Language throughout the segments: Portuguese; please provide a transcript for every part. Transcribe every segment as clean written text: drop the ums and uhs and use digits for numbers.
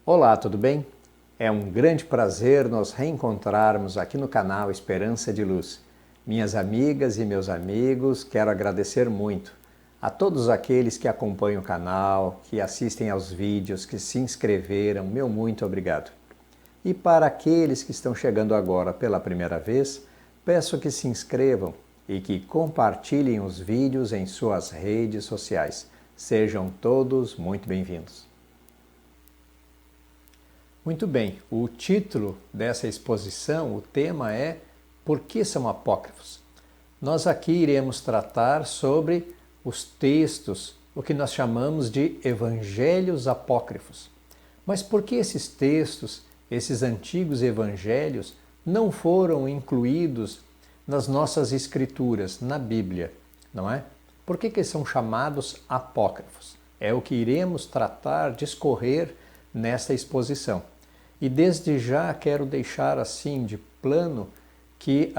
Olá, tudo bem? É um grande prazer nos reencontrarmos aqui no canal Esperança de Luz. Minhas amigas e meus amigos, quero agradecer muito a todos aqueles que acompanham o canal, que assistem aos vídeos, que se inscreveram, meu muito obrigado. E para aqueles que estão chegando agora pela primeira vez, peço que se inscrevam e que compartilhem os vídeos em suas redes sociais. Sejam todos muito bem-vindos. Muito bem, o título dessa exposição, o tema é Por que são apócrifos? Nós aqui iremos tratar sobre os textos, o que nós chamamos de evangelhos apócrifos. Mas por que esses textos, esses antigos evangelhos, não foram incluídos nas nossas escrituras, na Bíblia, não é? Por que eles são chamados apócrifos? É o que iremos tratar, discorrer nesta exposição. E desde já quero deixar assim de plano que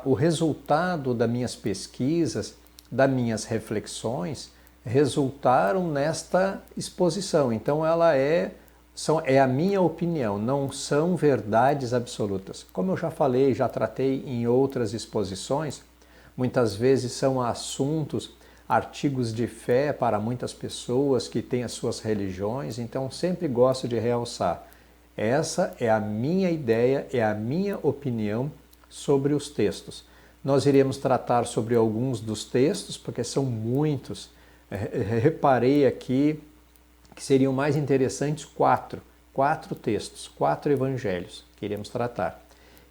o resultado das minhas pesquisas, das minhas reflexões, resultaram nesta exposição. Então ela é a minha opinião, não são verdades absolutas. Como eu já falei, já tratei em outras exposições, muitas vezes são assuntos, artigos de fé para muitas pessoas que têm as suas religiões, então sempre gosto de realçar. Essa é a minha ideia, é a minha opinião sobre os textos. Nós iremos tratar sobre alguns dos textos, porque são muitos. Reparei aqui que seriam mais interessantes quatro textos, 4 evangelhos que iremos tratar.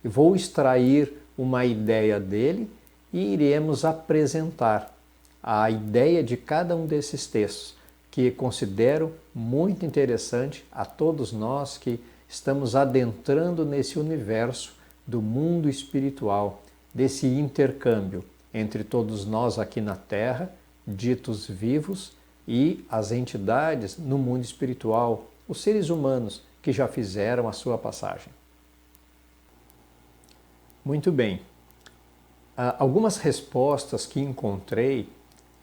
E vou extrair uma ideia dele e iremos apresentar a ideia de cada um desses textos, que considero muito interessante a todos nós que estamos adentrando nesse universo do mundo espiritual, desse intercâmbio entre todos nós aqui na Terra, ditos vivos, e as entidades no mundo espiritual, os seres humanos que já fizeram a sua passagem. Muito bem. Algumas respostas que encontrei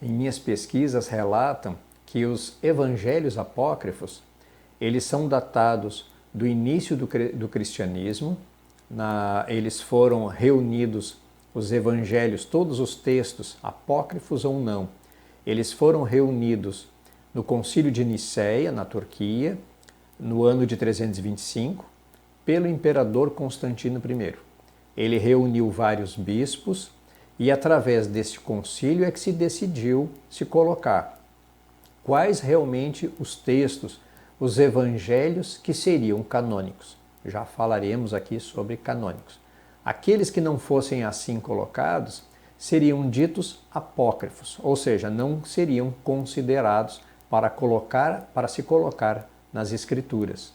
em minhas pesquisas relatam que os evangelhos apócrifos, eles são datados do início do cristianismo. Eles foram reunidos, os evangelhos, todos os textos, apócrifos ou não, eles foram reunidos no Concílio de Nicéia, na Turquia, no ano de 325, pelo imperador Constantino I. Ele reuniu vários bispos e através desse concílio é que se decidiu se colocar quais realmente os textos, os evangelhos que seriam canônicos. Já falaremos aqui sobre canônicos. Aqueles que não fossem assim colocados seriam ditos apócrifos, ou seja, não seriam considerados para se colocar nas escrituras.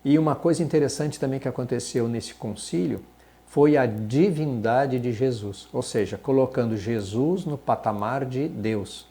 E uma coisa interessante também que aconteceu nesse concílio foi a divindade de Jesus, ou seja, colocando Jesus no patamar de Deus.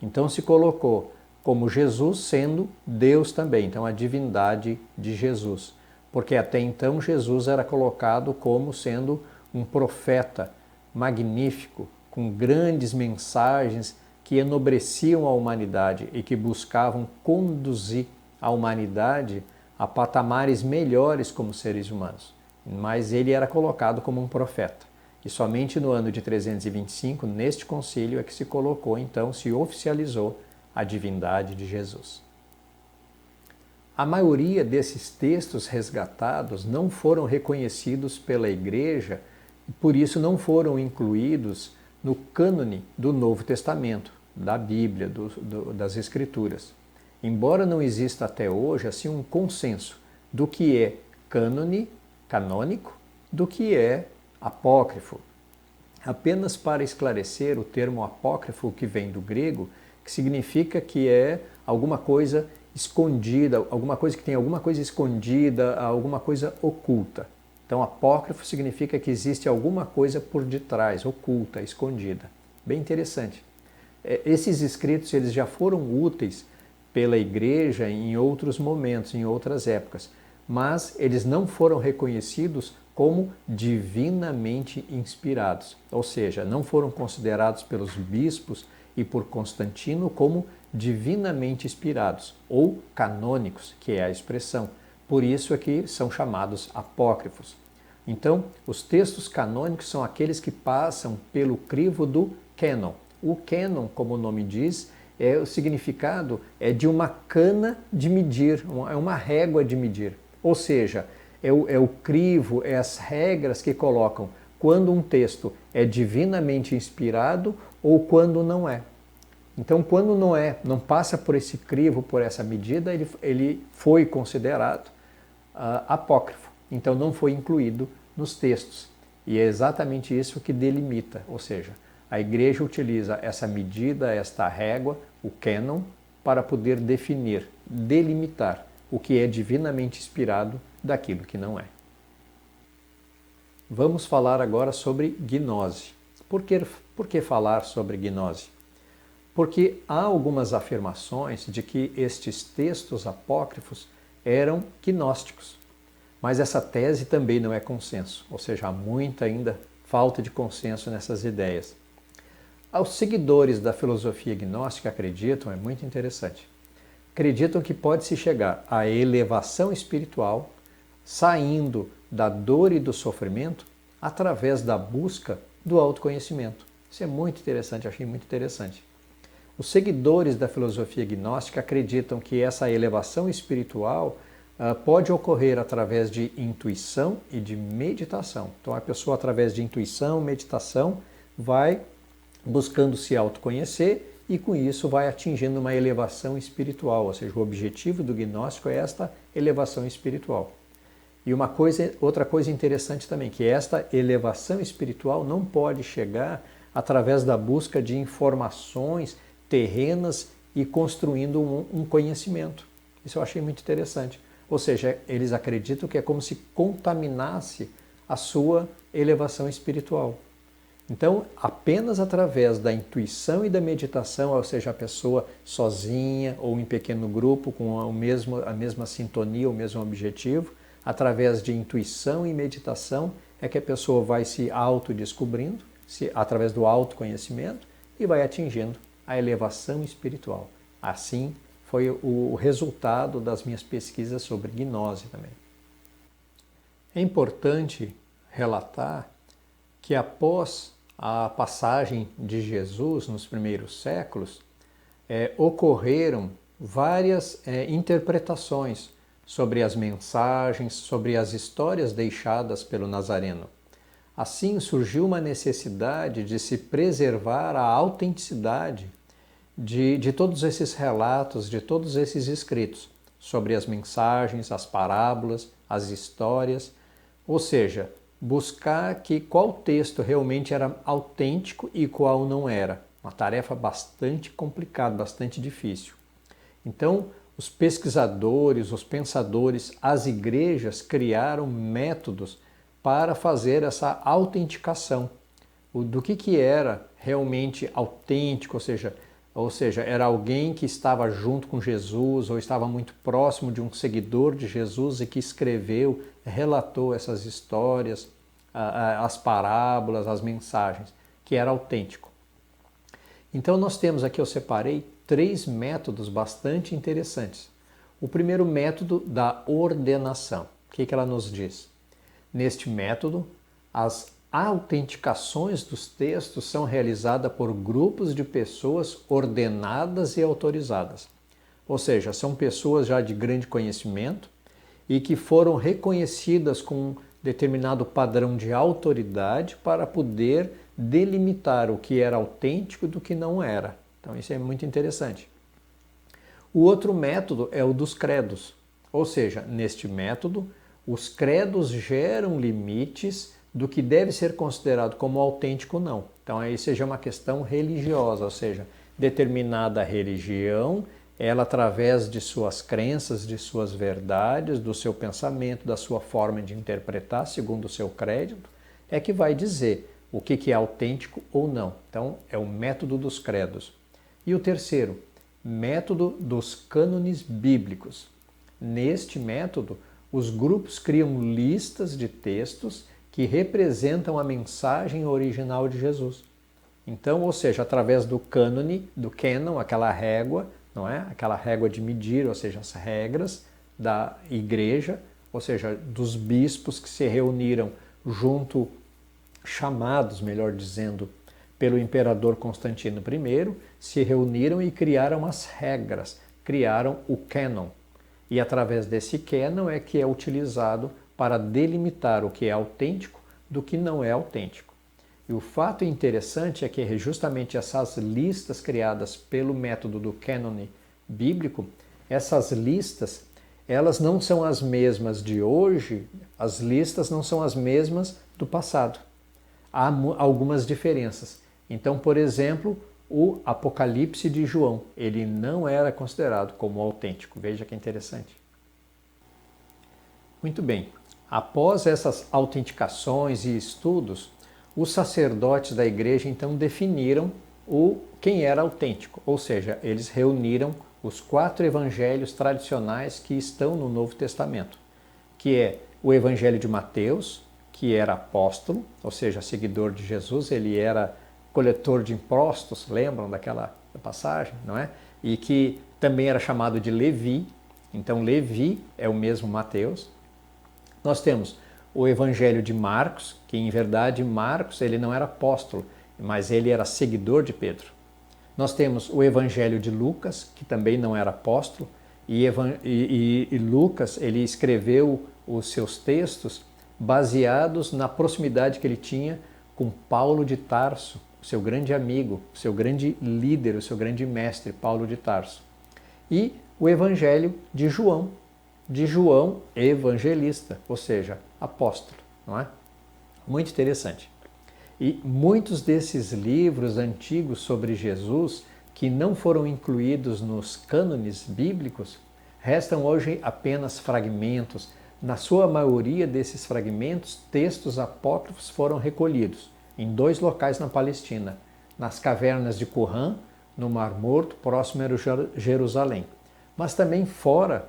Então se colocou como Jesus sendo Deus também, então a divindade de Jesus. Porque até então Jesus era colocado como sendo um profeta magnífico, com grandes mensagens que enobreciam a humanidade e que buscavam conduzir a humanidade a patamares melhores como seres humanos. Mas ele era colocado como um profeta. E somente no ano de 325, neste concílio, é que se colocou, então, se oficializou a divindade de Jesus. A maioria desses textos resgatados não foram reconhecidos pela Igreja e por isso não foram incluídos no cânone do Novo Testamento, da Bíblia, das Escrituras. Embora não exista até hoje assim um consenso do que é cânone, canônico, do que é apócrifo. Apenas para esclarecer, o termo apócrifo, que vem do grego, que significa que é alguma coisa escondida, alguma coisa que tem alguma coisa escondida, alguma coisa oculta. Então, apócrifo significa que existe alguma coisa por detrás, oculta, escondida. Bem interessante. Esses escritos eles já foram úteis pela Igreja em outros momentos, em outras épocas, mas eles não foram reconhecidos como divinamente inspirados, ou seja, não foram considerados pelos bispos e por Constantino como divinamente inspirados ou canônicos, que é a expressão, Por isso é que são chamados apócrifos. Então, os textos canônicos são aqueles que passam pelo crivo do cânon. O cânon, como o nome diz, o significado é de uma cana de medir, é uma régua de medir. Ou seja, é o crivo, é as regras que colocam quando um texto é divinamente inspirado ou quando não é. Então, quando não passa por esse crivo, por essa medida, ele foi considerado apócrifo. Então, não foi incluído nos textos. E é exatamente isso que delimita, ou seja, a Igreja utiliza essa medida, esta régua, o cânon, para poder definir, delimitar o que é divinamente inspirado daquilo que não é. Vamos falar agora sobre gnose. Por que falar sobre gnose? Porque há algumas afirmações de que estes textos apócrifos eram gnósticos. Mas essa tese também não é consenso, ou seja, há muita ainda falta de consenso nessas ideias. Os seguidores da filosofia gnóstica acreditam, é muito interessante, acreditam que pode-se chegar à elevação espiritual saindo da dor e do sofrimento através da busca do autoconhecimento. Isso é muito interessante, achei muito interessante. Os seguidores da filosofia gnóstica acreditam que essa elevação espiritual pode ocorrer através de intuição e de meditação. Então a pessoa, através de intuição, meditação, vai buscando se autoconhecer e com isso vai atingindo uma elevação espiritual, ou seja, o objetivo do gnóstico é esta elevação espiritual. E outra coisa interessante também, que esta elevação espiritual não pode chegar através da busca de informações terrenas e construindo um conhecimento. Isso eu achei muito interessante. Ou seja, eles acreditam que é como se contaminasse a sua elevação espiritual. Então, apenas através da intuição e da meditação, ou seja, a pessoa sozinha ou em pequeno grupo, com a mesma sintonia, o mesmo objetivo, através de intuição e meditação, é que a pessoa vai se autodescobrindo, através do autoconhecimento, e vai atingindo a elevação espiritual. Assim foi o resultado das minhas pesquisas sobre gnose também. É importante relatar que após a passagem de Jesus nos primeiros séculos, ocorreram várias interpretações sobre as mensagens, sobre as histórias deixadas pelo Nazareno. Assim, surgiu uma necessidade de se preservar a autenticidade de todos esses relatos, de todos esses escritos, sobre as mensagens, as parábolas, as histórias, ou seja, buscar qual texto realmente era autêntico e qual não era. Uma tarefa bastante complicada, bastante difícil. Então, os pesquisadores, os pensadores, as igrejas criaram métodos para fazer essa autenticação do que era realmente autêntico, ou seja, era alguém que estava junto com Jesus ou estava muito próximo de um seguidor de Jesus e que escreveu, relatou essas histórias, as parábolas, as mensagens, que era autêntico. Então nós temos aqui, eu separei 3 métodos bastante interessantes. O primeiro método da ordenação. O que ela nos diz? Neste método, as autenticações dos textos são realizadas por grupos de pessoas ordenadas e autorizadas. Ou seja, são pessoas já de grande conhecimento e que foram reconhecidas com um determinado padrão de autoridade para poder delimitar o que era autêntico do que não era. Então isso é muito interessante. O outro método é o dos credos. Ou seja, neste método, os credos geram limites do que deve ser considerado como autêntico ou não. Então aí seja uma questão religiosa, ou seja, determinada religião, ela através de suas crenças, de suas verdades, do seu pensamento, da sua forma de interpretar, segundo o seu crédito, é que vai dizer o que é autêntico ou não. Então é o método dos credos. E o terceiro, método dos cânones bíblicos. Neste método, os grupos criam listas de textos que representam a mensagem original de Jesus. Então, ou seja, através do cânone, do cânon, aquela régua, não é? Aquela régua de medir, ou seja, as regras, da igreja, ou seja, dos bispos que se reuniram junto, chamados, melhor dizendo, pelo imperador Constantino I, se reuniram e criaram as regras, criaram o cânon. E através desse cânon é que é utilizado para delimitar o que é autêntico do que não é autêntico. E o fato interessante é que justamente essas listas criadas pelo método do cânon bíblico, essas listas, elas não são as mesmas de hoje, as listas não são as mesmas do passado. Há algumas diferenças. Então, por exemplo, o Apocalipse de João, ele não era considerado como autêntico. Veja que interessante. Muito bem. Após essas autenticações e estudos, os sacerdotes da igreja então definiram quem era autêntico, ou seja, eles reuniram os 4 evangelhos tradicionais que estão no Novo Testamento, que é o Evangelho de Mateus, que era apóstolo, ou seja, seguidor de Jesus, ele era coletor de impostos, lembram daquela passagem, não é? E que também era chamado de Levi, então Levi é o mesmo Mateus. Nós temos o Evangelho de Marcos, que em verdade Marcos ele não era apóstolo, mas ele era seguidor de Pedro. Nós temos o Evangelho de Lucas, que também não era apóstolo, e Lucas ele escreveu os seus textos baseados na proximidade que ele tinha com Paulo de Tarso, o seu grande amigo, o seu grande líder, o seu grande mestre, Paulo de Tarso. E o Evangelho de João evangelista, ou seja, apóstolo, não é? Muito interessante. E muitos desses livros antigos sobre Jesus, que não foram incluídos nos cânones bíblicos, restam hoje apenas fragmentos. Na sua maioria desses fragmentos, textos apócrifos foram recolhidos em 2 locais na Palestina, nas cavernas de Qumran, no Mar Morto, próximo a Jerusalém, mas também fora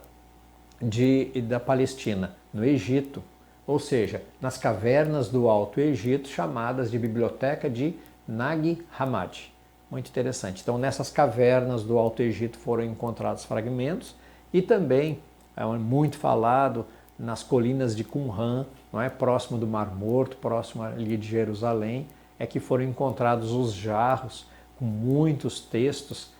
da Palestina, no Egito, ou seja, nas cavernas do Alto Egito, chamadas de Biblioteca de Nag Hammadi. Muito interessante. Então, nessas cavernas do Alto Egito foram encontrados fragmentos e também, é muito falado, nas colinas de Qumran, não é? Próximo do Mar Morto, próximo ali de Jerusalém, é que foram encontrados os jarros com muitos textos,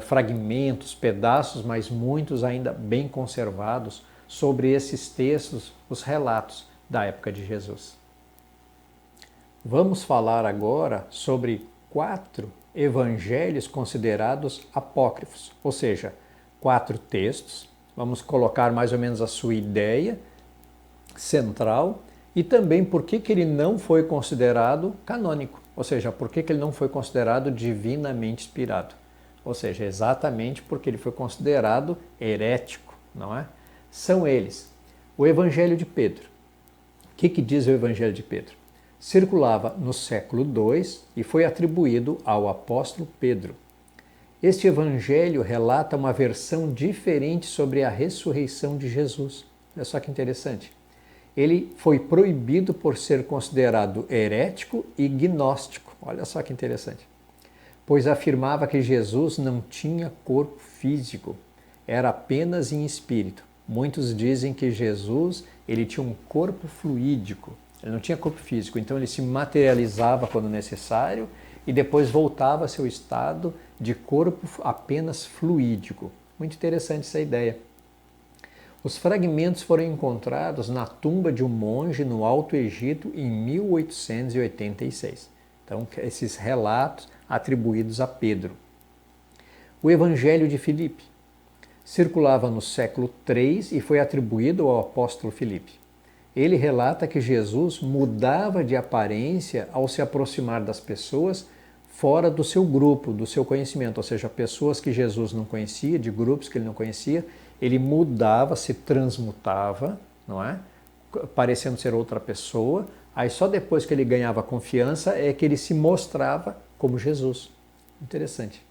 fragmentos, pedaços, mas muitos ainda bem conservados, sobre esses textos, os relatos da época de Jesus. Vamos falar agora sobre 4 evangelhos considerados apócrifos, ou seja, 4 textos. Vamos colocar mais ou menos a sua ideia central e também por que ele não foi considerado canônico, ou seja, por que ele não foi considerado divinamente inspirado, ou seja, exatamente porque ele foi considerado herético, não é? São eles. O Evangelho de Pedro. O que diz o Evangelho de Pedro? Circulava no século II e foi atribuído ao apóstolo Pedro. Este evangelho relata uma versão diferente sobre a ressurreição de Jesus. Olha só que interessante. Ele foi proibido por ser considerado herético e gnóstico. Olha só que interessante. Pois afirmava que Jesus não tinha corpo físico, era apenas em espírito. Muitos dizem que Jesus ele tinha um corpo fluídico, ele não tinha corpo físico, então ele se materializava quando necessário e depois voltava ao seu estado de corpo apenas fluídico. Muito interessante essa ideia. Os fragmentos foram encontrados na tumba de um monge no Alto Egito em 1886. Então, esses relatos atribuídos a Pedro. O Evangelho de Filipe circulava no século III e foi atribuído ao apóstolo Filipe. Ele relata que Jesus mudava de aparência ao se aproximar das pessoas fora do seu grupo, do seu conhecimento, ou seja, pessoas que Jesus não conhecia, de grupos que ele não conhecia, ele mudava, se transmutava, não é? Parecendo ser outra pessoa. Aí só depois que ele ganhava confiança é que ele se mostrava como Jesus. Interessante.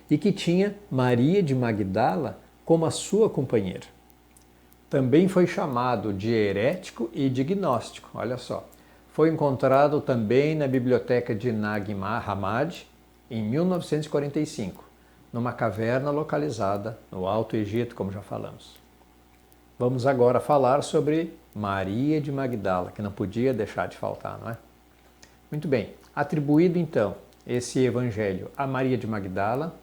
E que tinha Maria de Magdala como a sua companheira. Também foi chamado de herético e de gnóstico, olha só. Foi encontrado também na biblioteca de Nag Hammadi em 1945. numa caverna localizada no Alto Egito, como já falamos. Vamos agora falar sobre Maria de Magdala, que não podia deixar de faltar, não é? Muito bem, atribuído então esse evangelho a Maria de Magdala,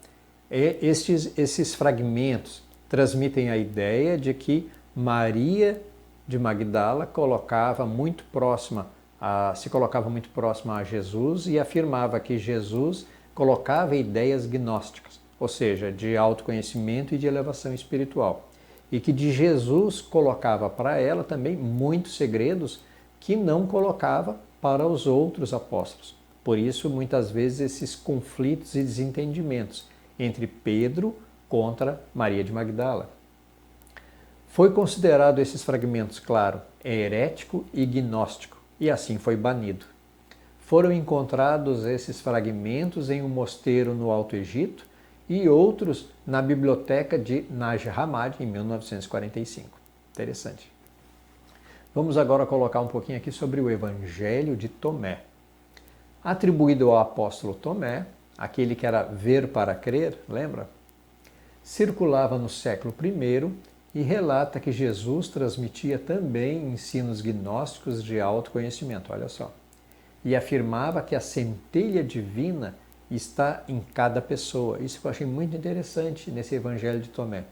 esses fragmentos transmitem a ideia de que Maria de Magdala se colocava muito próxima a Jesus e afirmava que Jesus colocava ideias gnósticas, ou seja, de autoconhecimento e de elevação espiritual. E que de Jesus colocava para ela também muitos segredos que não colocava para os outros apóstolos. Por isso, muitas vezes, esses conflitos e desentendimentos entre Pedro contra Maria de Magdala. Foi considerado esses fragmentos, claro, herético e gnóstico, e assim foi banido. Foram encontrados esses fragmentos em um mosteiro no Alto Egito e outros na biblioteca de Nag Hammadi, em 1945. Interessante. Vamos agora colocar um pouquinho aqui sobre o Evangelho de Tomé. Atribuído ao apóstolo Tomé, aquele que era ver para crer, lembra? Circulava no século I e relata que Jesus transmitia também ensinos gnósticos de autoconhecimento, olha só. E afirmava que a centelha divina está em cada pessoa. Isso que eu achei muito interessante nesse Evangelho de Tomé.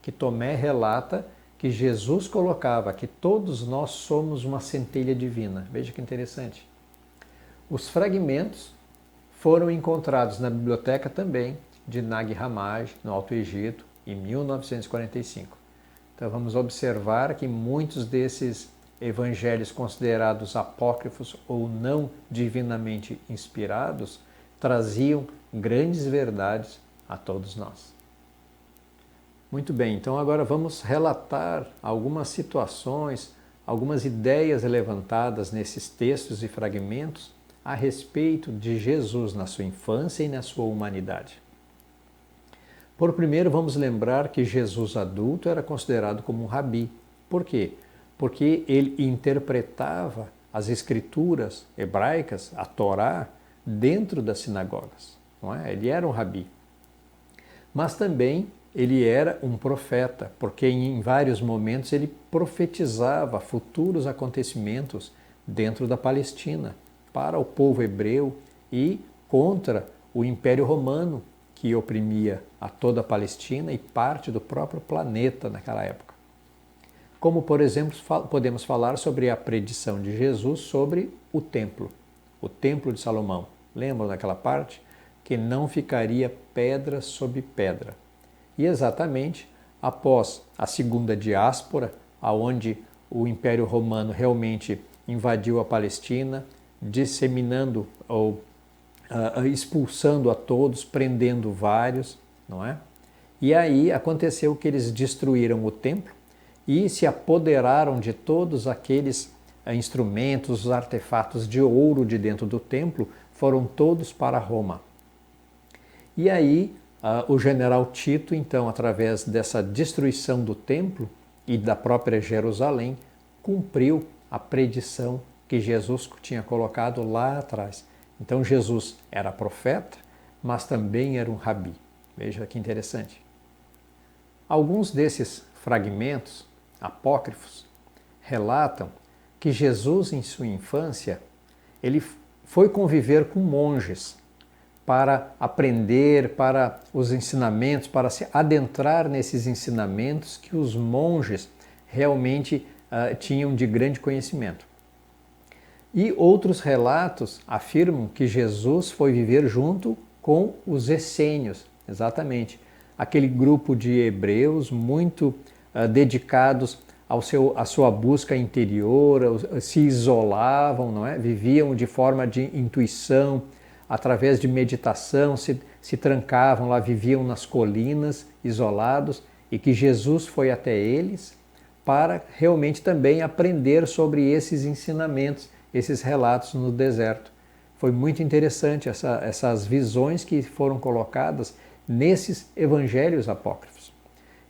Que Tomé relata que Jesus colocava que todos nós somos uma centelha divina. Veja que interessante. Os fragmentos foram encontrados na biblioteca também de Nag Hammadi, no Alto Egito, em 1945. Então vamos observar que muitos desses evangelhos considerados apócrifos ou não divinamente inspirados traziam grandes verdades a todos nós. Muito bem, então agora vamos relatar algumas situações, algumas ideias levantadas nesses textos e fragmentos a respeito de Jesus na sua infância e na sua humanidade. Por primeiro, vamos lembrar que Jesus adulto era considerado como um rabi. Por quê? Porque ele interpretava as escrituras hebraicas, a Torá, dentro das sinagogas. Não é? Ele era um rabi. Mas também ele era um profeta, porque em vários momentos ele profetizava futuros acontecimentos dentro da Palestina, para o povo hebreu e contra o Império Romano, que oprimia a toda a Palestina e parte do próprio planeta naquela época. Como, por exemplo, podemos falar sobre a predição de Jesus sobre o templo de Salomão. Lembram daquela parte? Que não ficaria pedra sobre pedra. E exatamente após a segunda diáspora, aonde o Império Romano realmente invadiu a Palestina, disseminando ou expulsando a todos, prendendo vários, não é? E aí aconteceu que eles destruíram o templo e se apoderaram de todos aqueles instrumentos, os artefatos de ouro de dentro do templo, foram todos para Roma. E aí o general Tito, então, através dessa destruição do templo e da própria Jerusalém, cumpriu a predição que Jesus tinha colocado lá atrás. Então Jesus era profeta, mas também era um rabi. Veja que interessante. Alguns desses fragmentos apócrifos relatam que Jesus, em sua infância, ele foi conviver com monges para aprender, para os ensinamentos, para se adentrar nesses ensinamentos que os monges realmente tinham de grande conhecimento. E outros relatos afirmam que Jesus foi viver junto com os essênios, exatamente, aquele grupo de hebreus muito dedicados à sua busca interior, se isolavam, não é? Viviam de forma de intuição, através de meditação, se trancavam lá, viviam nas colinas, isolados, e que Jesus foi até eles para realmente também aprender sobre esses ensinamentos, esses relatos no deserto. Foi muito interessante essas visões que foram colocadas nesses evangelhos apócrifos.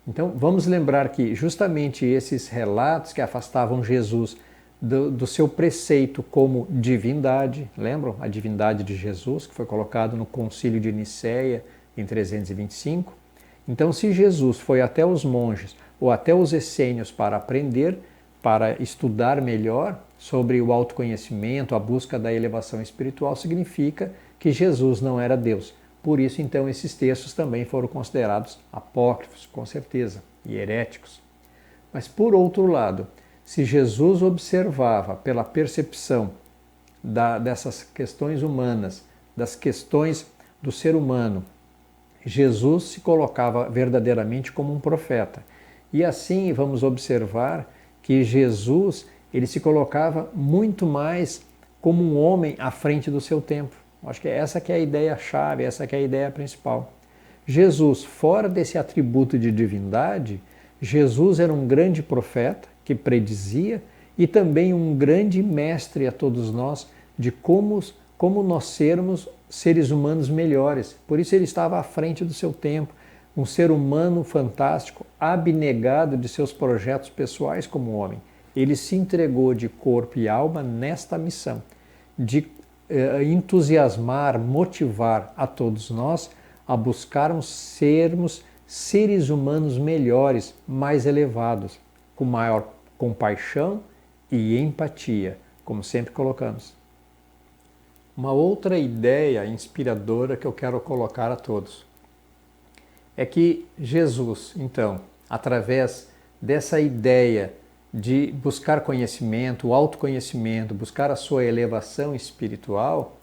Então, vamos lembrar que justamente esses relatos que afastavam Jesus do seu preceito como divindade, lembram? A divindade de Jesus, que foi colocado no Concílio de Nicéia em 325. Então, se Jesus foi até os monges ou até os essênios para aprender, para estudar melhor sobre o autoconhecimento, a busca da elevação espiritual, significa que Jesus não era Deus. Por isso, então, esses textos também foram considerados apócrifos, com certeza, e heréticos. Mas, por outro lado, se Jesus observava pela percepção dessas questões humanas, das questões do ser humano, Jesus se colocava verdadeiramente como um profeta. E assim vamos observar que Jesus ele se colocava muito mais como um homem à frente do seu tempo. Acho que essa que é a ideia-chave, essa que é a ideia principal. Jesus, fora desse atributo de divindade, Jesus era um grande profeta que predizia e também um grande mestre a todos nós de como nós sermos seres humanos melhores. Por isso ele estava à frente do seu tempo, um ser humano fantástico, abnegado de seus projetos pessoais como homem. Ele se entregou de corpo e alma nesta missão, de entusiasmar, motivar a todos nós a buscarmos sermos seres humanos melhores, mais elevados, com maior compaixão e empatia, como sempre colocamos. Uma outra ideia inspiradora que eu quero colocar a todos é que Jesus, então, através dessa ideia de buscar conhecimento, o autoconhecimento, buscar a sua elevação espiritual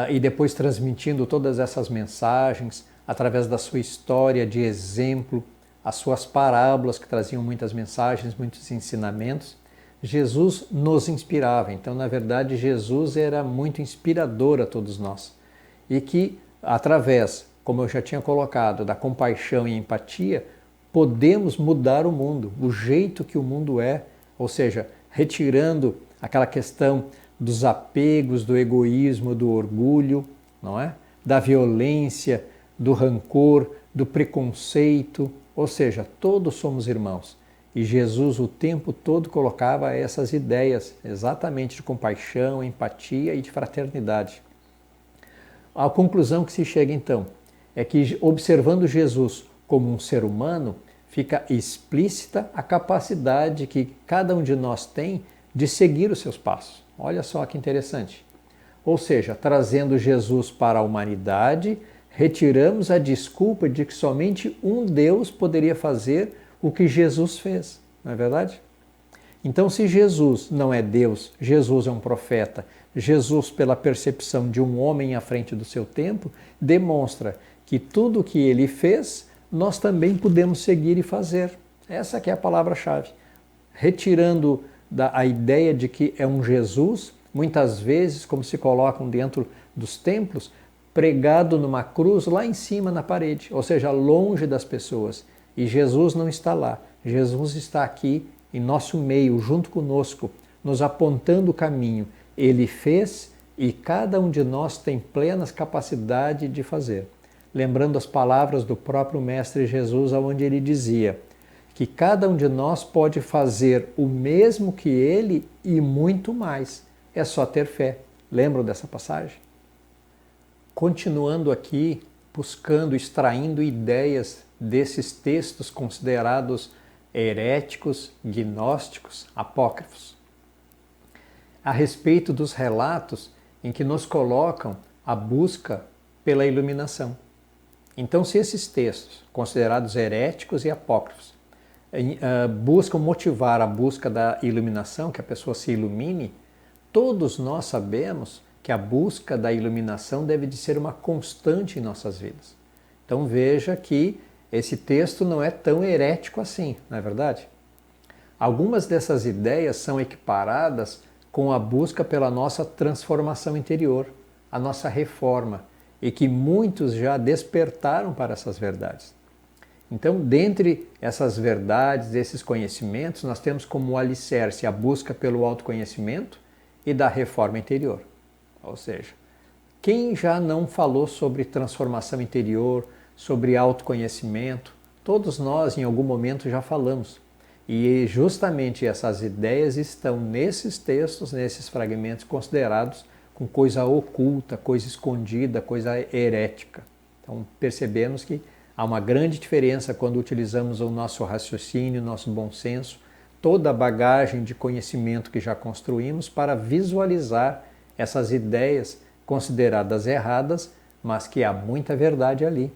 e depois transmitindo todas essas mensagens através da sua história de exemplo, as suas parábolas que traziam muitas mensagens, muitos ensinamentos, Jesus nos inspirava. Então, na verdade, Jesus era muito inspirador a todos nós. E que, através, como eu já tinha colocado, da compaixão e empatia, podemos mudar o mundo, o jeito que o mundo é, ou seja, retirando aquela questão dos apegos, do egoísmo, do orgulho, não é? Da violência, do rancor, do preconceito, ou seja, todos somos irmãos. E Jesus o tempo todo colocava essas ideias exatamente de compaixão, empatia e de fraternidade. A conclusão que se chega então é que, observando Jesus como um ser humano, fica explícita a capacidade que cada um de nós tem de seguir os seus passos. Olha só que interessante. Ou seja, trazendo Jesus para a humanidade, retiramos a desculpa de que somente um Deus poderia fazer o que Jesus fez, não é verdade? Então, se Jesus não é Deus, Jesus é um profeta, Jesus, pela percepção de um homem à frente do seu tempo, demonstra que tudo o que ele fez, nós também podemos seguir e fazer. Essa que é a palavra-chave. Retirando a ideia de que é um Jesus, muitas vezes, como se colocam dentro dos templos, pregado numa cruz lá em cima na parede, ou seja, longe das pessoas. E Jesus não está lá. Jesus está aqui em nosso meio, junto conosco, nos apontando o caminho. Ele fez e cada um de nós tem plenas capacidade de fazer. Lembrando as palavras do próprio Mestre Jesus, onde ele dizia que cada um de nós pode fazer o mesmo que ele e muito mais. É só ter fé. Lembram dessa passagem? Continuando aqui, buscando, extraindo ideias desses textos considerados heréticos, gnósticos, apócrifos, a respeito dos relatos em que nos colocam a busca pela iluminação. Então, se esses textos, considerados heréticos e apócrifos, buscam motivar a busca da iluminação, que a pessoa se ilumine, todos nós sabemos que a busca da iluminação deve de ser uma constante em nossas vidas. Então veja que esse texto não é tão herético assim, não é verdade? Algumas dessas ideias são equiparadas com a busca pela nossa transformação interior, a nossa reforma, e que muitos já despertaram para essas verdades. Então, dentre essas verdades, esses conhecimentos, nós temos como alicerce a busca pelo autoconhecimento e da reforma interior. Ou seja, quem já não falou sobre transformação interior, sobre autoconhecimento? Todos nós, em algum momento, já falamos. E justamente essas ideias estão nesses textos, nesses fragmentos considerados com coisa oculta, coisa escondida, coisa herética. Então percebemos que há uma grande diferença quando utilizamos o nosso raciocínio, o nosso bom senso, toda a bagagem de conhecimento que já construímos para visualizar essas ideias consideradas erradas, mas que há muita verdade ali.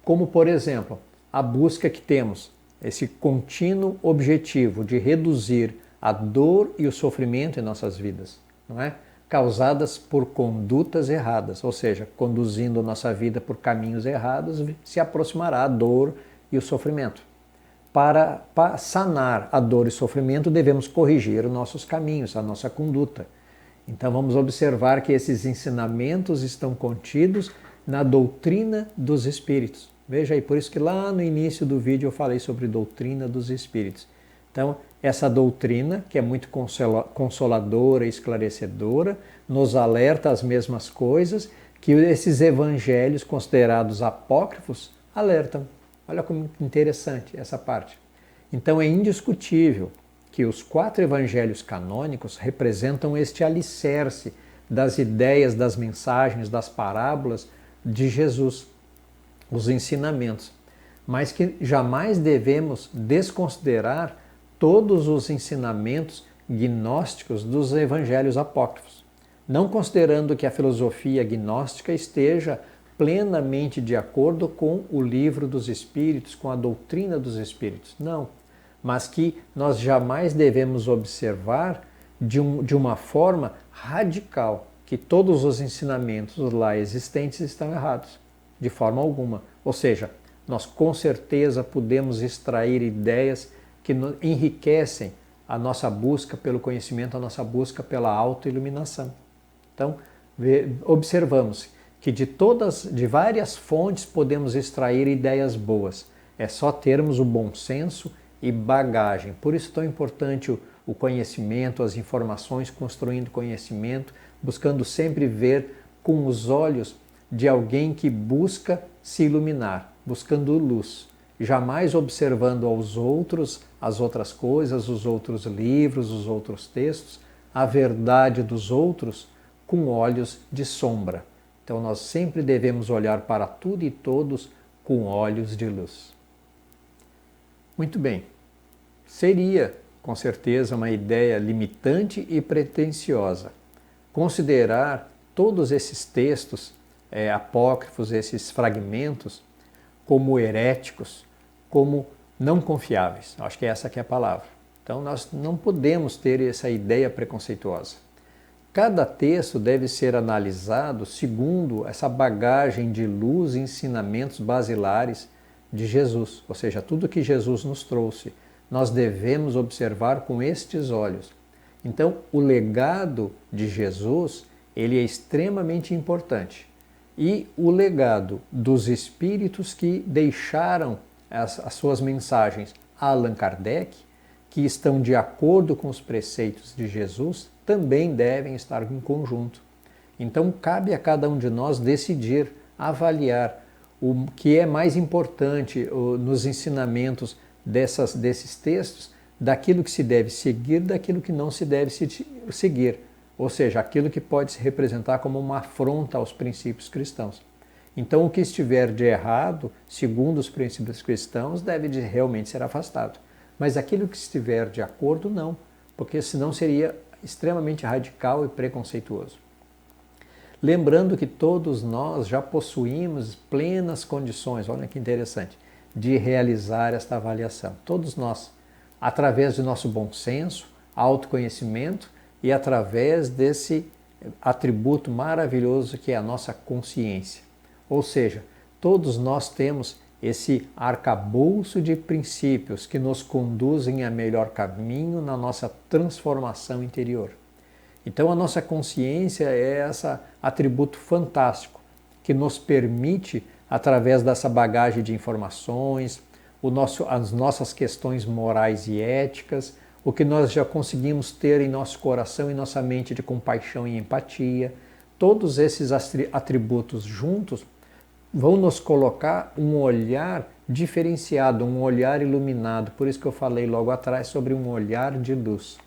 Como, por exemplo, a busca que temos, esse contínuo objetivo de reduzir a dor e o sofrimento em nossas vidas, não é? Causadas por condutas erradas, ou seja, conduzindo nossa vida por caminhos errados, se aproximará a dor e o sofrimento. Para sanar a dor e sofrimento, devemos corrigir os nossos caminhos, a nossa conduta. Então vamos observar que esses ensinamentos estão contidos na doutrina dos espíritos. Veja aí, por isso que lá no início do vídeo eu falei sobre doutrina dos espíritos. Então, essa doutrina, que é muito consoladora e esclarecedora, nos alerta as mesmas coisas que esses evangelhos considerados apócrifos alertam. Olha como interessante essa parte. Então é indiscutível que os 4 evangelhos canônicos representam este alicerce das ideias, das mensagens, das parábolas de Jesus, os ensinamentos, mas que jamais devemos desconsiderar todos os ensinamentos gnósticos dos evangelhos apócrifos, não considerando que a filosofia gnóstica esteja plenamente de acordo com o livro dos Espíritos, com a doutrina dos Espíritos. Não, mas que nós jamais devemos observar de uma forma radical que todos os ensinamentos lá existentes estão errados, de forma alguma. Ou seja, nós com certeza podemos extrair ideias que enriquecem a nossa busca pelo conhecimento, a nossa busca pela autoiluminação. Então, observamos que de várias fontes podemos extrair ideias boas. É só termos o bom senso e bagagem. Por isso é tão importante o conhecimento, as informações, construindo conhecimento, buscando sempre ver com os olhos de alguém que busca se iluminar, buscando luz. Jamais observando aos outros, as outras coisas, os outros livros, os outros textos, a verdade dos outros com olhos de sombra. Então nós sempre devemos olhar para tudo e todos com olhos de luz. Muito bem. Seria, com certeza, uma ideia limitante e pretensiosa considerar todos esses textos apócrifos, esses fragmentos, como heréticos, como não confiáveis. Acho que essa que é a palavra. Então nós não podemos ter essa ideia preconceituosa. Cada texto deve ser analisado segundo essa bagagem de luz e ensinamentos basilares de Jesus, ou seja, tudo que Jesus nos trouxe. Nós devemos observar com estes olhos. Então, o legado de Jesus, ele é extremamente importante. E o legado dos espíritos que deixaram as suas mensagens a Allan Kardec, que estão de acordo com os preceitos de Jesus, também devem estar em conjunto. Então, cabe a cada um de nós decidir, avaliar o que é mais importante nos ensinamentos desses textos, daquilo que se deve seguir, daquilo que não se deve seguir. Ou seja, aquilo que pode se representar como uma afronta aos princípios cristãos. Então, o que estiver de errado, segundo os princípios cristãos, deve realmente ser afastado. Mas aquilo que estiver de acordo, não, porque senão seria extremamente radical e preconceituoso. Lembrando que todos nós já possuímos plenas condições, olha que interessante, de realizar esta avaliação. Todos nós, através do nosso bom senso, autoconhecimento e através desse atributo maravilhoso que é a nossa consciência. Ou seja, todos nós temos esse arcabouço de princípios que nos conduzem a melhor caminho na nossa transformação interior. Então a nossa consciência é esse atributo fantástico que nos permite, através dessa bagagem de informações, as nossas questões morais e éticas, o que nós já conseguimos ter em nosso coração e nossa mente de compaixão e empatia, todos esses atributos juntos vão nos colocar um olhar diferenciado, um olhar iluminado. Por isso que eu falei logo atrás sobre um olhar de luz.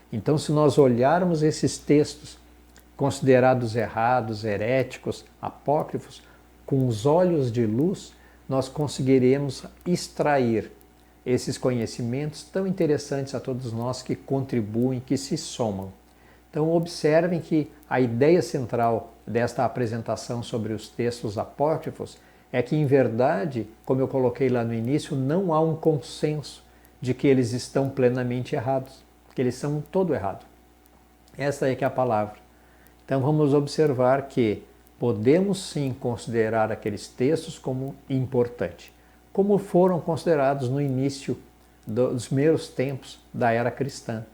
Então, se nós olharmos esses textos considerados errados, heréticos, apócrifos, com os olhos de luz, nós conseguiremos extrair esses conhecimentos tão interessantes a todos nós, que contribuem, que se somam. Então observem que a ideia central desta apresentação sobre os textos apócrifos é que, em verdade, como eu coloquei lá no início, não há um consenso de que eles estão plenamente errados, que eles são todo errado. Essa é que é a palavra. Então vamos observar que podemos sim considerar aqueles textos como importantes, como foram considerados no início dos primeiros tempos da era cristã,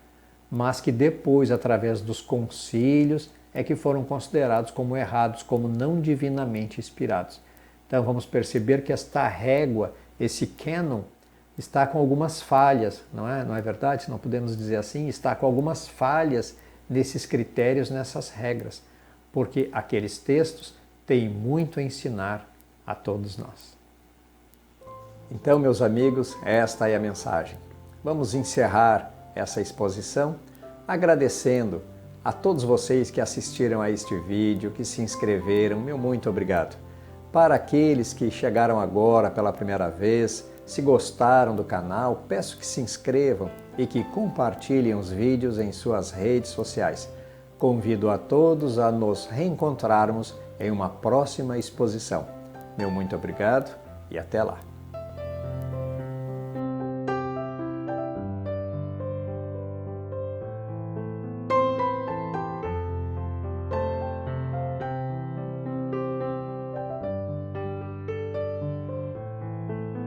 mas que depois, através dos concílios, é que foram considerados como errados, como não divinamente inspirados. Então vamos perceber que esta régua, esse cânon, está com algumas falhas, não é verdade? Não podemos dizer assim, está com algumas falhas nesses critérios, nessas regras, porque aqueles textos têm muito a ensinar a todos nós. Então, meus amigos, esta é a mensagem. Vamos encerrar essa exposição agradecendo a todos vocês que assistiram a este vídeo, que se inscreveram, meu muito obrigado. Para aqueles que chegaram agora pela primeira vez, se gostaram do canal, peço que se inscrevam e que compartilhem os vídeos em suas redes sociais. Convido a todos a nos reencontrarmos em uma próxima exposição. Meu muito obrigado e até lá!